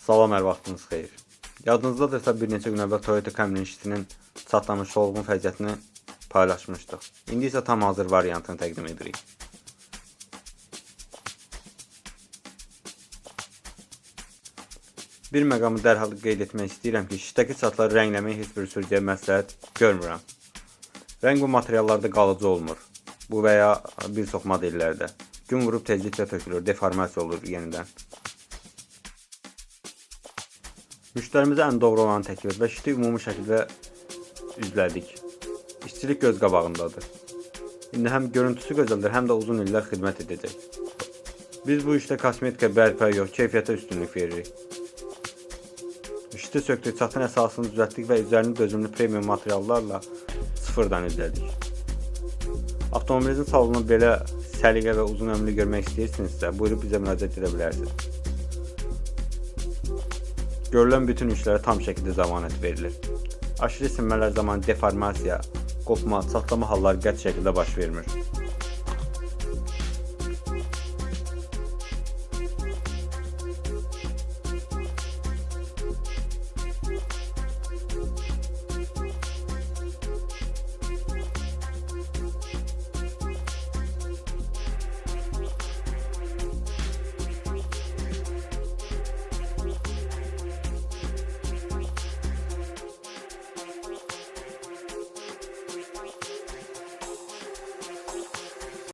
Salam, hər vaxtınız xeyir. Yadınızdadırsa bir neçə gün əvvəl Toyota Camry işçisinin çatlamış solğun vəziyyətini paylaşmışdıq. İndi isə tam hazır variantını təqdim edirik. Bir məqamı dərhal qeyd etmək istəyirəm ki, şişdəki çatları rəngləməyi heç bir sürücüyə məsləhət görmürəm. Rəng bu materiallarda qalıcı olmur. Bu və ya bir çox modellərdə. Gün vurub tezliklə tökülür, deformasiya olur yenidən. Müştərimizə ən doğru olanı təklif və işi ümumi şəkildə üzlədik. İşçilik göz qabağındadır. İndi həm görüntüsü gözəldir, həm də uzun illər xidmət edəcək. Biz bu işdə kosmetika bərpa yox, keyfiyyətə üstünlük veririk. İşçi söktük, çatın əsasını düzəltdik və üzərini dözümlü premium materiallarla sıfırdan üzlədik. Avtomobilinizin salonunu belə səliqə və uzun ömürlü görmək istəyirsinizsə, buyurub bizə müraciət edə bilərsiniz. Görülən bütün işlərə tam şəkildə zəmanət verilir. Aşırı isinmələr zamanı deformasiya, qopma, çatlama halları qəti şəkildə baş vermir.